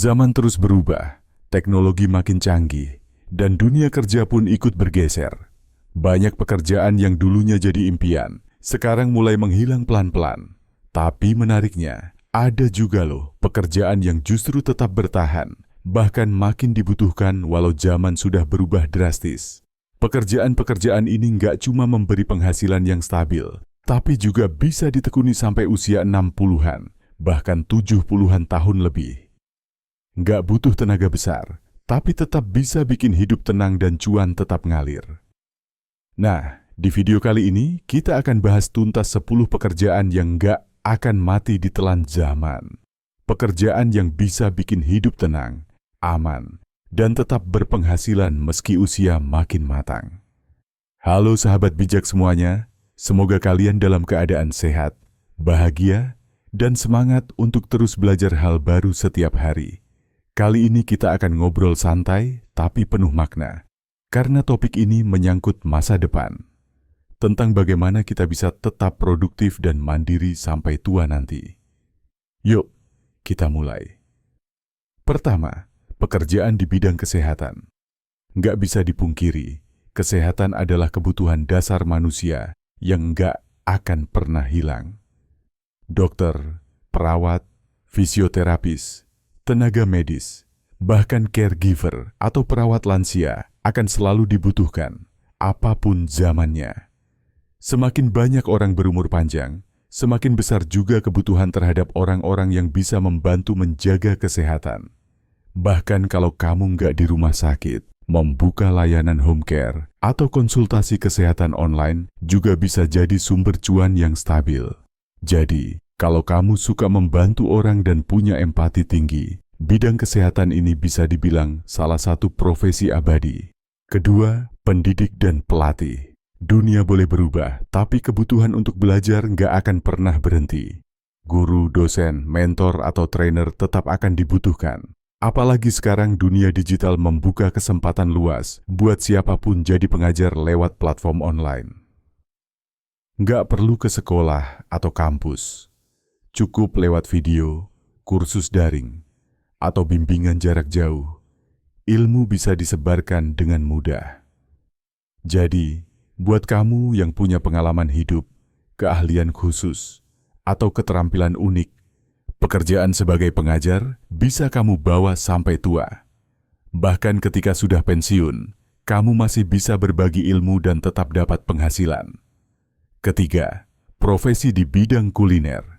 Zaman terus berubah, teknologi makin canggih, dan dunia kerja pun ikut bergeser. Banyak pekerjaan yang dulunya jadi impian, sekarang mulai menghilang pelan-pelan. Tapi menariknya, ada juga loh pekerjaan yang justru tetap bertahan, bahkan makin dibutuhkan walau zaman sudah berubah drastis. Pekerjaan-pekerjaan ini nggak cuma memberi penghasilan yang stabil, tapi juga bisa ditekuni sampai usia 60-an, bahkan 70-an tahun lebih. Nggak butuh tenaga besar, tapi tetap bisa bikin hidup tenang dan cuan tetap ngalir. Nah, di video kali ini kita akan bahas tuntas 10 pekerjaan yang nggak akan mati ditelan zaman. Pekerjaan yang bisa bikin hidup tenang, aman, dan tetap berpenghasilan meski usia makin matang. Halo sahabat bijak semuanya, semoga kalian dalam keadaan sehat, bahagia, dan semangat untuk terus belajar hal baru setiap hari. Kali ini kita akan ngobrol santai tapi penuh makna, karena topik ini menyangkut masa depan. Tentang bagaimana kita bisa tetap produktif dan mandiri sampai tua nanti. Yuk, kita mulai. Pertama, pekerjaan di bidang kesehatan. Nggak bisa dipungkiri, kesehatan adalah kebutuhan dasar manusia yang nggak akan pernah hilang. Dokter, perawat, fisioterapis, tenaga medis, bahkan caregiver atau perawat lansia akan selalu dibutuhkan, apapun zamannya. Semakin banyak orang berumur panjang, semakin besar juga kebutuhan terhadap orang-orang yang bisa membantu menjaga kesehatan. Bahkan kalau kamu nggak di rumah sakit, membuka layanan home care atau konsultasi kesehatan online juga bisa jadi sumber cuan yang stabil. Jadi, kalau kamu suka membantu orang dan punya empati tinggi, bidang kesehatan ini bisa dibilang salah satu profesi abadi. Kedua, pendidik dan pelatih. Dunia boleh berubah, tapi kebutuhan untuk belajar nggak akan pernah berhenti. Guru, dosen, mentor, atau trainer tetap akan dibutuhkan. Apalagi sekarang dunia digital membuka kesempatan luas buat siapapun jadi pengajar lewat platform online. Nggak perlu ke sekolah atau kampus. Cukup lewat video, kursus daring, atau bimbingan jarak jauh. Ilmu bisa disebarkan dengan mudah. Jadi, buat kamu yang punya pengalaman hidup, keahlian khusus, atau keterampilan unik, pekerjaan sebagai pengajar bisa kamu bawa sampai tua. Bahkan ketika sudah pensiun, kamu masih bisa berbagi ilmu dan tetap dapat penghasilan. Ketiga, profesi di bidang kuliner.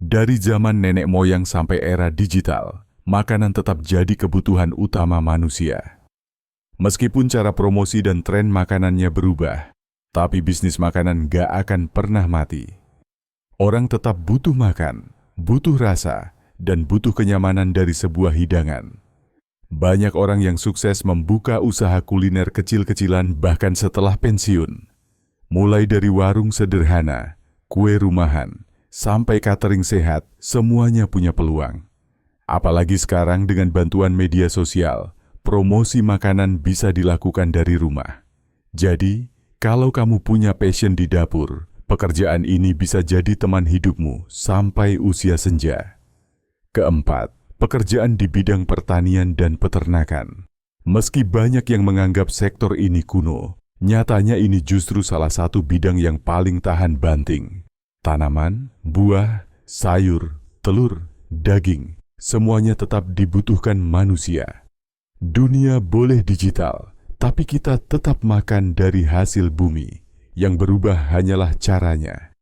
Dari zaman nenek moyang sampai era digital, makanan tetap jadi kebutuhan utama manusia. Meskipun cara promosi dan tren makanannya berubah, tapi bisnis makanan gak akan pernah mati. Orang tetap butuh makan, butuh rasa, dan butuh kenyamanan dari sebuah hidangan. Banyak orang yang sukses membuka usaha kuliner kecil-kecilan bahkan setelah pensiun. Mulai dari warung sederhana, kue rumahan, sampai catering sehat, semuanya punya peluang. Apalagi sekarang dengan bantuan media sosial, promosi makanan bisa dilakukan dari rumah. Jadi, kalau kamu punya passion di dapur, pekerjaan ini bisa jadi teman hidupmu sampai usia senja. Keempat, pekerjaan di bidang pertanian dan peternakan. Meski banyak yang menganggap sektor ini kuno, nyatanya ini justru salah satu bidang yang paling tahan banting. Tanaman, buah, sayur, telur, daging, semuanya tetap dibutuhkan manusia. Dunia boleh digital, tapi kita tetap makan dari hasil bumi. Yang berubah hanyalah caranya.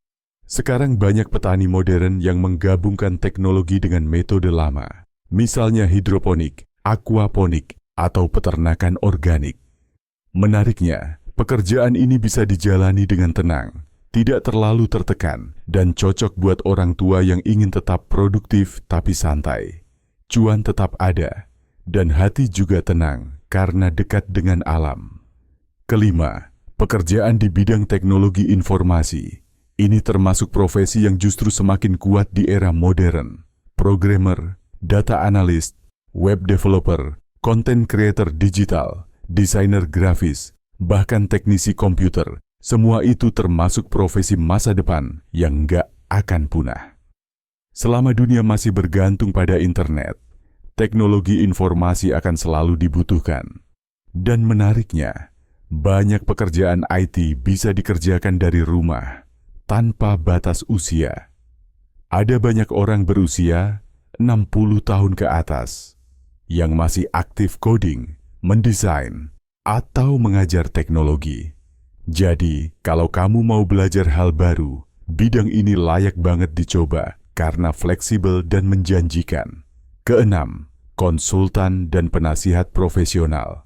Sekarang banyak petani modern yang menggabungkan teknologi dengan metode lama. Misalnya hidroponik, aquaponik, atau peternakan organik. Menariknya, pekerjaan ini bisa dijalani dengan tenang, tidak terlalu tertekan, dan cocok buat orang tua yang ingin tetap produktif tapi santai. Cuan tetap ada, dan hati juga tenang karena dekat dengan alam. Kelima, pekerjaan di bidang teknologi informasi. Ini termasuk profesi yang justru semakin kuat di era modern. Programmer, data analis, web developer, content creator digital, desainer grafis, bahkan teknisi komputer. Semua itu termasuk profesi masa depan yang nggak akan punah. Selama dunia masih bergantung pada internet, teknologi informasi akan selalu dibutuhkan. Dan menariknya, banyak pekerjaan IT bisa dikerjakan dari rumah, tanpa batas usia. Ada banyak orang berusia 60 tahun ke atas yang masih aktif coding, mendesain, atau mengajar teknologi. Jadi, kalau kamu mau belajar hal baru, bidang ini layak banget dicoba karena fleksibel dan menjanjikan. Keenam, konsultan dan penasihat profesional.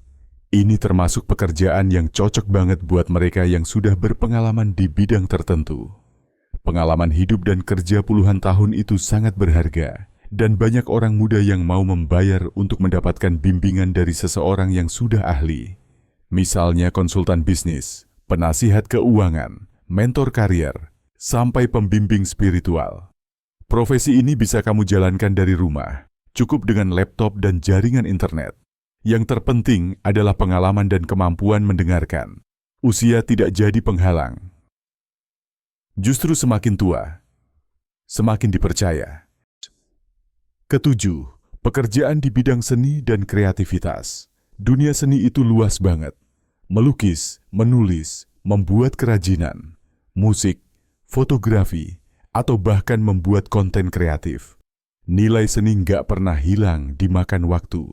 Ini termasuk pekerjaan yang cocok banget buat mereka yang sudah berpengalaman di bidang tertentu. Pengalaman hidup dan kerja puluhan tahun itu sangat berharga, dan banyak orang muda yang mau membayar untuk mendapatkan bimbingan dari seseorang yang sudah ahli. Misalnya konsultan bisnis, penasihat keuangan, mentor karier, sampai pembimbing spiritual. Profesi ini bisa kamu jalankan dari rumah, cukup dengan laptop dan jaringan internet. Yang terpenting adalah pengalaman dan kemampuan mendengarkan. Usia tidak jadi penghalang. Justru semakin tua, semakin dipercaya. Ketujuh, pekerjaan di bidang seni dan kreativitas. Dunia seni itu luas banget. Melukis, menulis, membuat kerajinan, musik, fotografi, atau bahkan membuat konten kreatif. Nilai seni nggak pernah hilang dimakan waktu.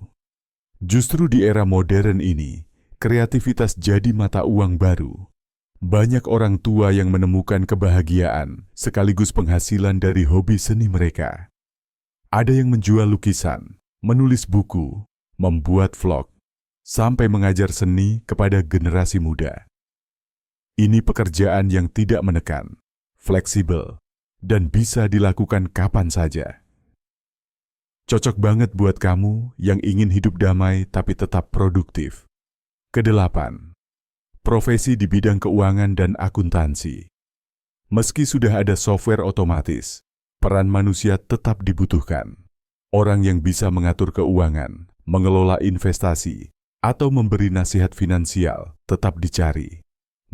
Justru di era modern ini, kreativitas jadi mata uang baru. Banyak orang tua yang menemukan kebahagiaan sekaligus penghasilan dari hobi seni mereka. Ada yang menjual lukisan, menulis buku, membuat vlog, sampai mengajar seni kepada generasi muda. Ini pekerjaan yang tidak menekan, fleksibel, dan bisa dilakukan kapan saja. Cocok banget buat kamu yang ingin hidup damai tapi tetap produktif. Kedelapan, profesi di bidang keuangan dan akuntansi. Meski sudah ada software otomatis, peran manusia tetap dibutuhkan. Orang yang bisa mengatur keuangan, mengelola investasi, atau memberi nasihat finansial tetap dicari.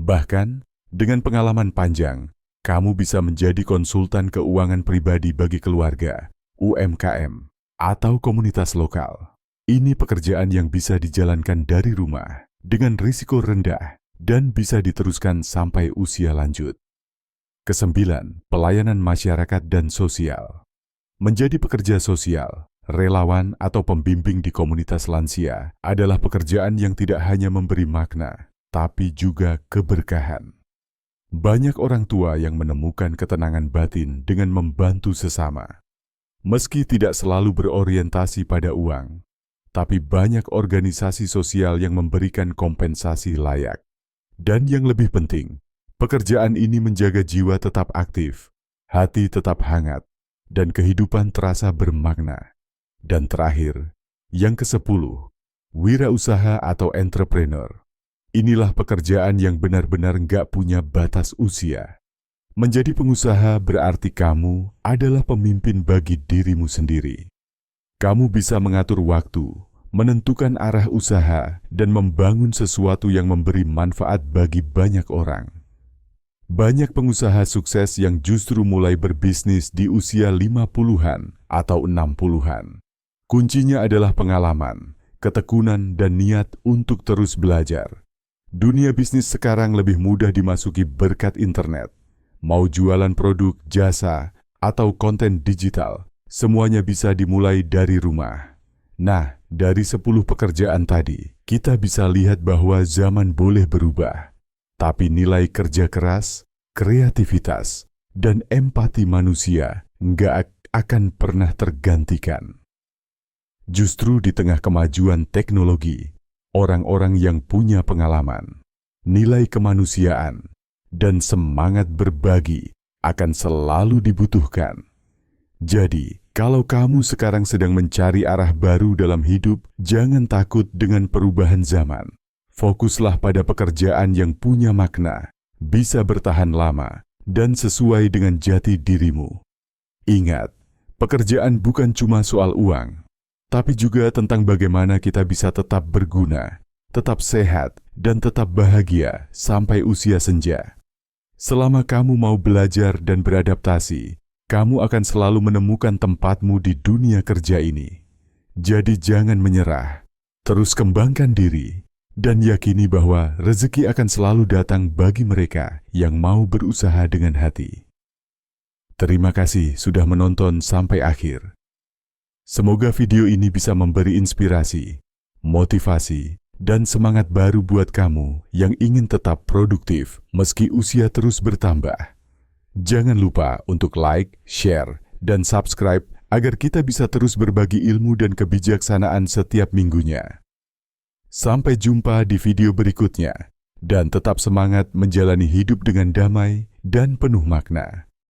Bahkan, dengan pengalaman panjang, kamu bisa menjadi konsultan keuangan pribadi bagi keluarga, UMKM, atau komunitas lokal. Ini pekerjaan yang bisa dijalankan dari rumah, dengan risiko rendah, dan bisa diteruskan sampai usia lanjut. Kesembilan, pelayanan masyarakat dan sosial. Menjadi pekerja sosial, relawan atau pembimbing di komunitas lansia adalah pekerjaan yang tidak hanya memberi makna, tapi juga keberkahan. Banyak orang tua yang menemukan ketenangan batin dengan membantu sesama. Meski tidak selalu berorientasi pada uang, tapi banyak organisasi sosial yang memberikan kompensasi layak. Dan yang lebih penting, pekerjaan ini menjaga jiwa tetap aktif, hati tetap hangat, dan kehidupan terasa bermakna. Dan terakhir, yang ke-10, wirausaha atau entrepreneur. Inilah pekerjaan yang benar-benar nggak punya batas usia. Menjadi pengusaha berarti kamu adalah pemimpin bagi dirimu sendiri. Kamu bisa mengatur waktu, menentukan arah usaha, dan membangun sesuatu yang memberi manfaat bagi banyak orang. Banyak pengusaha sukses yang justru mulai berbisnis di usia 50-an atau 60-an. Kuncinya adalah pengalaman, ketekunan, dan niat untuk terus belajar. Dunia bisnis sekarang lebih mudah dimasuki berkat internet. Mau jualan produk, jasa, atau konten digital, semuanya bisa dimulai dari rumah. Nah, dari 10 pekerjaan tadi, kita bisa lihat bahwa zaman boleh berubah. Tapi nilai kerja keras, kreativitas, dan empati manusia nggak akan pernah tergantikan. Justru di tengah kemajuan teknologi, orang-orang yang punya pengalaman, nilai kemanusiaan, dan semangat berbagi akan selalu dibutuhkan. Jadi, kalau kamu sekarang sedang mencari arah baru dalam hidup, jangan takut dengan perubahan zaman. Fokuslah pada pekerjaan yang punya makna, bisa bertahan lama, dan sesuai dengan jati dirimu. Ingat, pekerjaan bukan cuma soal uang, tapi juga tentang bagaimana kita bisa tetap berguna, tetap sehat, dan tetap bahagia sampai usia senja. Selama kamu mau belajar dan beradaptasi, kamu akan selalu menemukan tempatmu di dunia kerja ini. Jadi jangan menyerah, terus kembangkan diri, dan yakini bahwa rezeki akan selalu datang bagi mereka yang mau berusaha dengan hati. Terima kasih sudah menonton sampai akhir. Semoga video ini bisa memberi inspirasi, motivasi, dan semangat baru buat kamu yang ingin tetap produktif meski usia terus bertambah. Jangan lupa untuk like, share, dan subscribe agar kita bisa terus berbagi ilmu dan kebijaksanaan setiap minggunya. Sampai jumpa di video berikutnya, dan tetap semangat menjalani hidup dengan damai dan penuh makna.